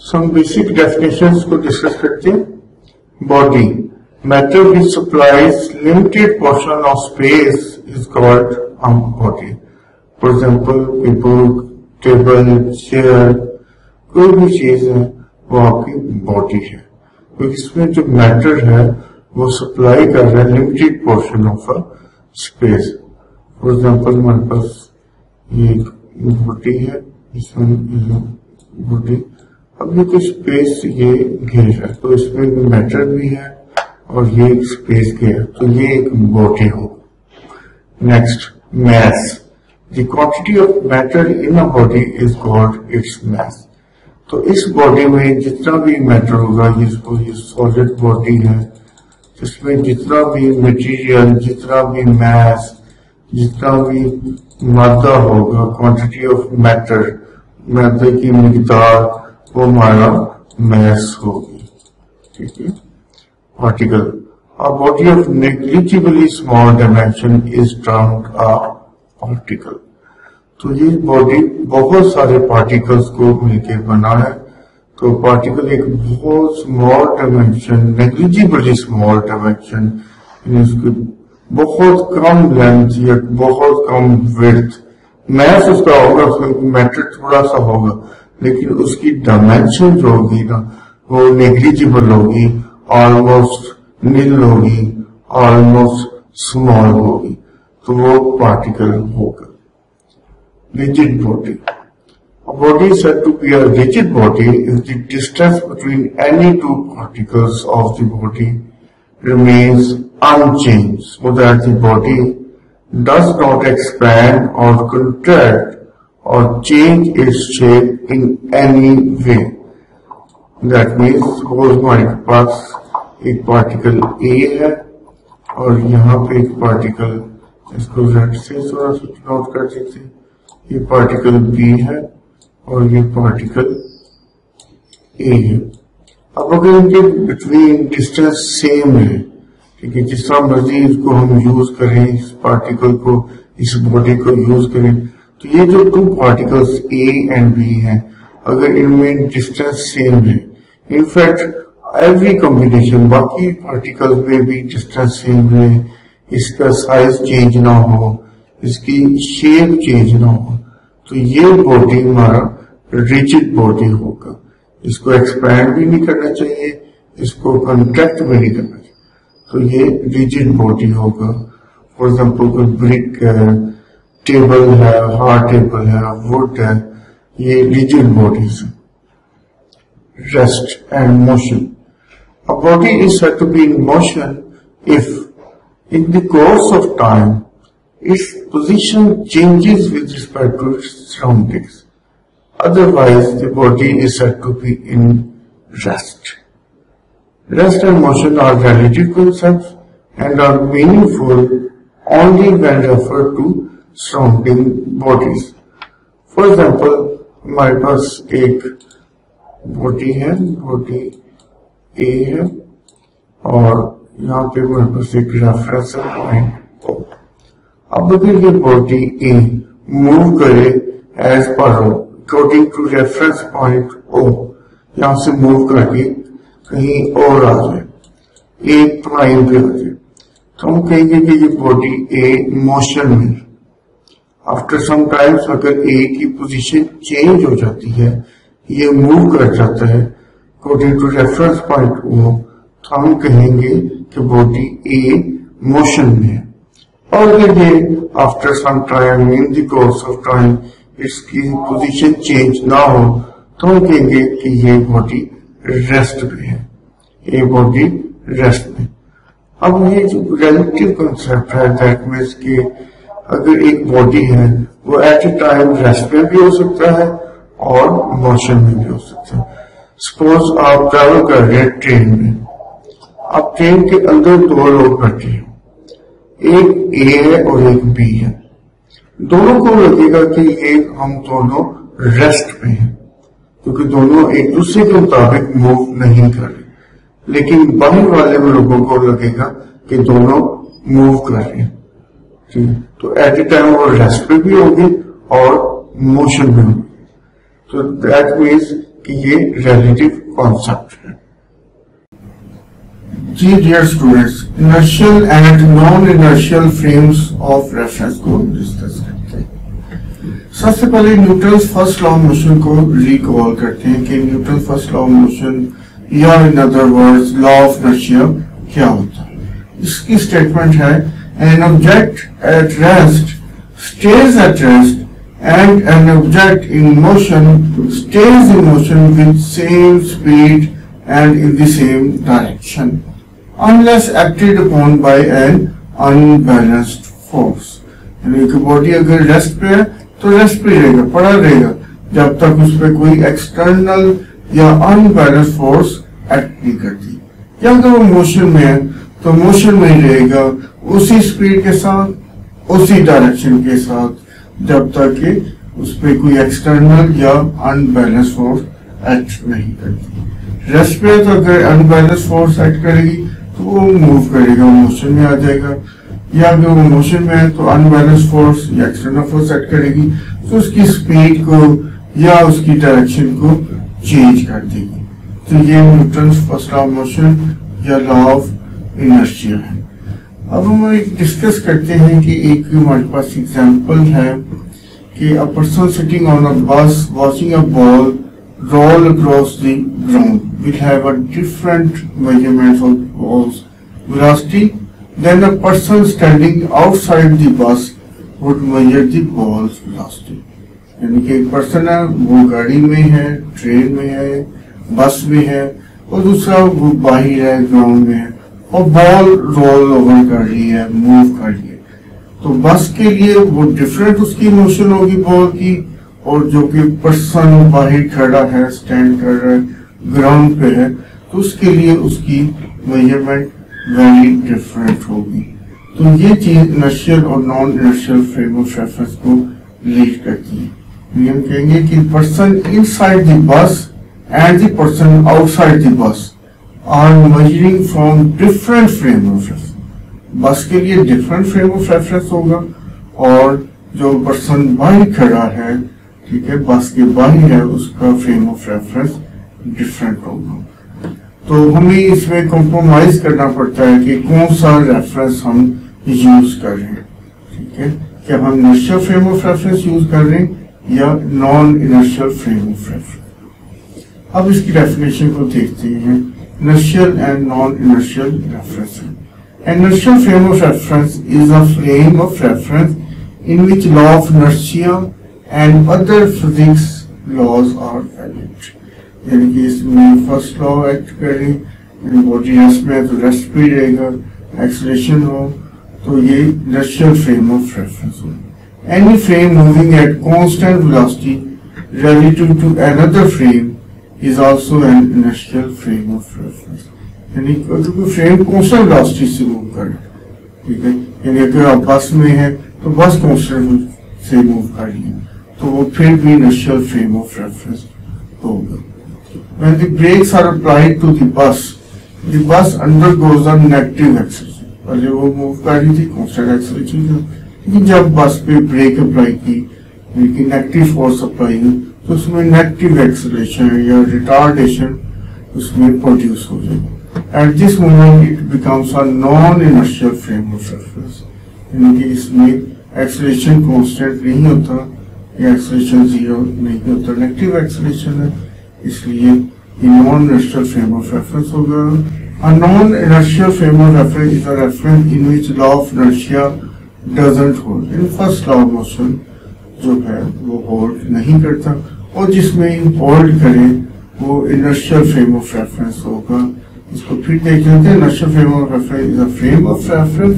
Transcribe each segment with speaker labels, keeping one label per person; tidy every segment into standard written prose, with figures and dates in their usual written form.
Speaker 1: some basic definitions को discuss करते हैं। Body, matter which supplies limited portion of space is called body. For example, people, table, chair, कोई भी चीज है वो आपकी बॉडी है, तो इसमें जो मैटर है वो सप्लाई कर रहा है limited portion of a space. For example हमारे पास ये बॉडी है, इसमें बॉडी, अब ये कुछ स्पेस ये घेर है, तो इसमें मैटर भी है और ये एक स्पेस घेर, तो ये एक बॉडी हो। Next, mass. The quantity of matter in a body is called its mass. तो इस बॉडी में जितना भी मैटर होगा, जिसको ये सॉलिड बॉडी है, जिसमें जितना भी मटेरियल, जितना भी मैस, जितना भी मात्रा होगा, क्वांटिटी ऑफ मैटर, मैटर की मिकदार, वो हमारा मैस होगी। ठीक है। Particle, a body of negligibly small dimension is termed a particle. तो ये बॉडी बहुत सारे पार्टिकल्स को मिलकर बना है, तो पार्टिकल एक बहुत small dimension, negligibly small dimension, इसकी बहुत कम लेंथ या बहुत कम विड्थ, मैस उसका होगा, उसका मैटर थोड़ा सा होगा, लेकिन उसकी डायमेंशन जो होगी ना वो नेग्लिजिबल होगी, ऑलमोस्ट नील होगी, ऑलमोस्ट स्मॉल होगी, तो वो पार्टिकल होगा। Rigid body. A body is said to be a rigid body if the distance between any two particles of the body remains unchanged, so that the body does not expand or contract or change its shape in any way. That means suppose हमारे पास एक particle A है और यहाँ पे एक particle, इसको Z से थोड़ा सा नोट कर देते हैं, ये पार्टिकल B है और ये पार्टिकल A है। अब अगर इनके बिटवीन डिस्टेंस सेम है, ठीक है, जिस तरह मर्जी इसको हम यूज करें, इस पार्टिकल को, इस बॉडी को यूज करें, तो ये जो two particles A and B हैं, अगर इनमें डिस्टेंस सेम है, इनफैक्ट एवरी कॉम्बिनेशन बाकी पार्टिकल्स में भी डिस्टेंस सेम है, इसका साइज चेंज ना हो, इसकी शेप चेंज ना हो, तो ये बॉडी हमारा रिजिड बॉडी होगा। इसको एक्सपैंड भी नहीं करना चाहिए, इसको कंट्रैक्ट भी नहीं करना चाहिए, तो ये रिजिड बॉडी होगा। फॉर एग्जाम्पल कोई ब्रिक है, टेबल है, हार्ड टेबल है, वुड है, ये रिजिड बॉडीज है। Rest and motion, a body is said to be in motion if in the course of time its position changes with respect to its surroundings. Otherwise, the body is said to be in rest. Rest and motion are relative concepts and are meaningful only when referred to surrounding bodies. For example, हमारे पास एक body है, body A है और यहाँ पे हमारे पास एक reference point O। अब अगर ये बॉडी ए मूव करे एज पर according to reference point O, यहां से मूव करके कहीं और आ जाए, ए प्राइम पे आ जाए, तो हम कहेंगे कि ये बॉडी ए मोशन में। आफ्टर सम टाइम्स अगर ए की पोजीशन चेंज हो जाती है, ये मूव कर जाता है according to reference point O, तो हम कहेंगे कि बॉडी ए मोशन में है। और ये after some time, in the course of time, इसकी पोजीशन चेंज ना हो, तो हम कहेंगे कि ये बॉडी रेस्ट में है, ये बॉडी रेस्ट में। अब ये जो रिलेटिव कंसेप्ट है, दैट मीन्स कि अगर एक बॉडी है वो एट ए टाइम रेस्ट में भी हो सकता है और मोशन में भी हो सकता है। सपोज आप ट्रैवल कर रहे हैं ट्रेन में, आप ट्रेन के अंदर दो लोग बैठे हैं, एक ए है और एक बी है, दोनों को लगेगा कि ये हम दोनों रेस्ट में हैं, क्योंकि दोनों एक दूसरे के मुताबिक मूव नहीं कर रहे, लेकिन बाहर वाले लोगों को लगेगा कि दोनों मूव कर रहे हैं। ठीक, तो एट ए टाइम वो रेस्ट में भी होगी और मोशन में होगी। तो दैट मीन्स कि ये रिलेटिव कॉन्सेप्ट है।
Speaker 2: जी dear students, inertial and non inertial frames of reference को डिस्कस करते हैं। सबसे पहले Newton's first law of motion को रिकॉल करते हैं कि Newton first law of motion या in other words law of inertia क्या होता है। इसकी स्टेटमेंट है, an object at rest stays at rest and an object in motion stays in motion with same speed and in the same direction unless acted upon by an unbalanced force। यानी कि body अगर rest पे है तो rest पे रहेगा, पड़ा रहेगा जब तक उस पर कोई एक्सटर्नल या अनबैलेंस फोर्स एक्ट नहीं करती, या अगर वो मोशन में है तो मोशन में ही रहेगा उसी स्पीड के साथ, उसी डायरेक्शन के साथ, जब तक कि उस पर कोई एक्सटर्नल या अनबैलेंस फोर्स एक्ट नहीं करती। रेस्ट पे तो अगर अनबैलेंस फोर्स एक्ट करेगी तो वो मूव करेगा, मोशन में आ जाएगा, या अगर वो मोशन में है तो अनबैलेंस फोर्स या एक्सटर्नल फोर्स एक्ट करेगी तो उसकी स्पीड को या उसकी डायरेक्शन को चेंज कर देगी। तो ये Newton's first law of motion या लॉ ऑफ इनर्शिया है। अब हम एक डिस्कस करते हैं कि एक हमारे पास एग्जांपल है कि a person sitting on a bus watching a ball roll across the ground will have a different measurements of ball's velocity than a person standing outside the bus would measure the ball's velocity। यानी कि एक person है, वो गाड़ी में है, train में है, बस में है, और दूसरा वो बाहर है, ग्राउंड में है, और बॉल रोल ओवर कर रही है, मूव कर रही है। तो बस के लिए वो डिफरेंट उसकी मोशन होगी बॉल की, और जो कि पर्सन बाहर खड़ा है, स्टैंड कर रहा है, ग्राउंड पे है, तो उसके लिए उसकी मेजरमेंट वेरी डिफरेंट होगी। तो ये चीज इनर्शियल और non inertial frame of reference को लीड करती है। हम कहेंगे कि person inside the bus and the person outside the bus are measuring from different frame of reference. Bus के लिए डिफरेंट फ्रेम ऑफ रेफरेंस होगा, और जो पर्सन बाहर खड़ा है, ठीक है, बस के बाहर है, उसका फ्रेम ऑफ रेफरेंस डिफरेंट होगा। तो हमें इसमें कॉम्प्रोमाइज करना पड़ता है कि कौन सा रेफरेंस हम यूज कर रहे हैं। ठीक है, क्या हम inertial frame of reference use कर रहे हैं या non inertial frame of reference. अब इसकी डेफिनेशन को देखते हैं, inertial and non inertial reference. Inertial frame of reference is a frame of reference in which law of inertia and other physics laws are valid। यानी कि इसमें first law act करें, body rest में तो rest भी रहेगा, acceleration हो तो ये इनर्शियल फ्रेम ऑफ रेफरेंस हो। Any frame moving at constant velocity relative to another frame is also an inertial frame of reference। यानी कोई फ्रेम कांस्टेंट वेलोसिटी से मूव कर रहा है, ठीक है, यानी अगर आप बस में है तो बस कांस्टेंट से मूव कर रही है, तो वो फिर भी इनर्शियल फ्रेम ऑफ रेफरेंस होगा। When the brakes are applied to the bus undergoes a negative acceleration। पहले वो मूव कर रही थी कांस्टेंट एक्सेलरेशन से, लेकिन जब बस पे ब्रेक अप्लाई की, लेकिन नेगेटिव फोर्स अप्लाई हुई, तो उसमें नेगेटिव एक्सेलरेशन या रिटार्डेशन उसमें प्रोड्यूस हो जाएगा। At this moment it becomes a non-inertial frame of reference। यानी कि इसमें एक्सेलरेशन कांस्टेंट नहीं होता, एक्सेलरेशन जीरो नहीं होता, नेगेटिव एक्सेलरेशन है, इसलिए ये non inertial frame of reference होगा। A non inertial frame of reference is a reference in which law of inertia doesn't hold. In first law of motion जो है वो होल्ड नहीं करता, और जिसमें होल्ड करे वो इनर्शियल फ्रेम ऑफ रेफरेंस होगा। इसको फिर देख लेते हैं, inertial frame of reference is a frame of reference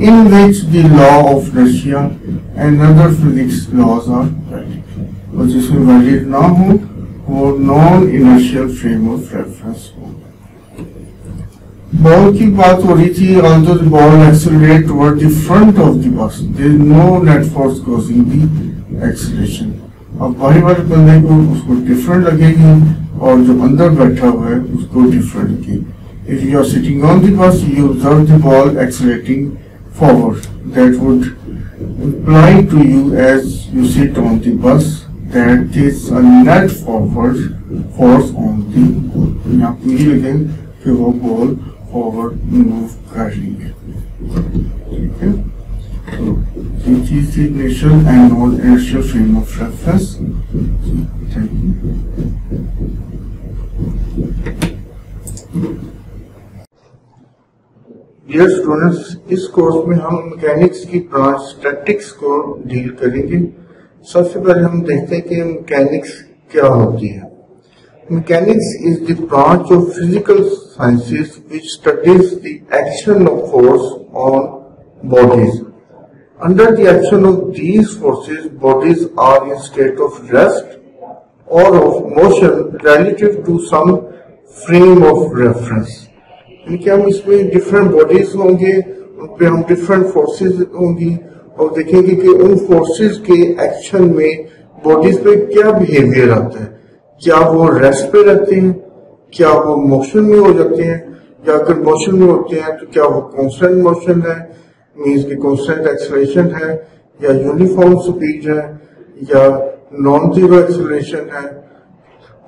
Speaker 2: in which the law of inertia and other physics laws are valid. और जिसमें वैलिड ना हो वो non inertial frame of reference होगा। बॉल की बात हो रही थी, although the ball accelerate toward the front of the bus, there is no net force causing the acceleration। अब बाहर वाले बंदे को उसको डिफरेंट लगेगी, और जो अंदर बैठा हुआ है उसको डिफरेंट लगेगी। If you are sitting on the bus, you observe the ball accelerating forward, that would imply to you as you sit on the bus that is a net forward force on the ball। यहाँ पे ये लिखें कि वो ball forward move कर रही है, ठीक है। तो ये चीज थी initial and non initial frame of reference. Thank you.
Speaker 1: Dear students, इस कोर्स में हम मैकेनिक्स की ब्रांच स्टैटिक्स को डील करेंगे। सबसे पहले हम देखते हैं कि मैकेनिक्स क्या होती है। Mechanics is the branch of physical sciences which studies the action of force on bodies. Under the action of these forces bodies are in state of rest और of motion relative to some frame of reference. कि हम इसमें different bodies होंगे, उन पे हम different forces होंगी और देखेंगे कि उन फोर्सेस के एक्शन में बॉडीज पे क्या बिहेवियर आता है। क्या वो रेस्ट पे रहते हैं, क्या वो मोशन में हो जाते हैं, या अगर मोशन में होते हैं तो क्या वो कांस्टेंट मोशन है, मीन्स की कांस्टेंट एक्सेलरेशन है, या यूनिफॉर्म स्पीड है, या नॉन जीरो एक्सेलरेशन है।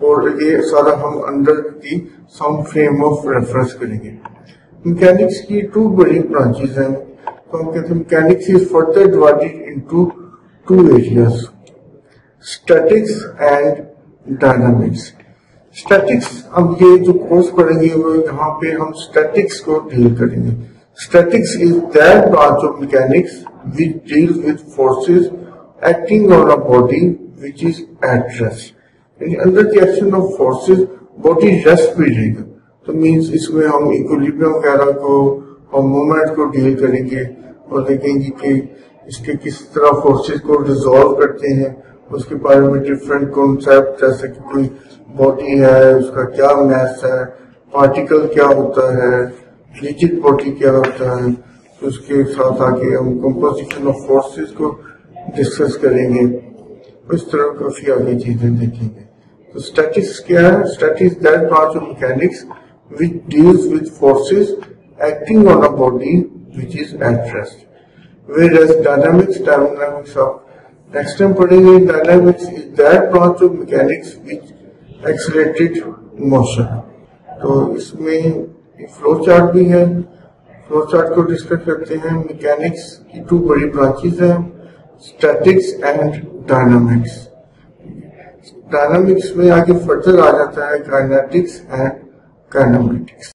Speaker 1: और ये सारा हम under the same frame of reference करेंगे। मैकेनिक्स की टू बड़ी ब्रांचेस हैं, तो हम कहते हैं mechanics is further divided into two areas, statics and dynamics. Statics, अब ये जो कोर्स पढ़ेंगे वो यहाँ पे हम स्टैटिक्स को डील करेंगे। Statics is that branch of mechanics which deals with forces acting on a body which is at rest. Under the action of forces body rest पे रहेगा, तो मीन्स इसमें हम इक्विलिब्रियम वगैरह को और मूवमेंट को डील करेंगे और देखेंगे कि इसके किस तरह फोर्सेस को रिजॉल्व करते हैं। उसके बारे में डिफरेंट कॉन्सेप्ट, जैसे कि कोई बॉडी है उसका क्या मैस है, पार्टिकल क्या होता है, रिजिड बॉडी क्या होता है, तो उसके साथ आगे हम कंपोजिशन ऑफ फोर्सेस को डिस्कस करेंगे। इस तरह काफी आगे चीजें देखेंगे। तो स्टैटिक्स क्या है? Statics that branch of mechanics which deals with forces acting on a body which is at rest. Whereas dynamics of next time पढ़ेंगे। Dynamics is that branch of mechanics which accelerated motion. तो इसमें flow chart भी है, flow chart को discuss करते हैं। Mechanics की two बड़ी ब्रांचेस हैं, स्टैटिक्स एंड डायनामिक्स। डायनामिक्स में आगे फर्दर आ जाता है काइनेटिक्स एंड काइनेमेटिक्स।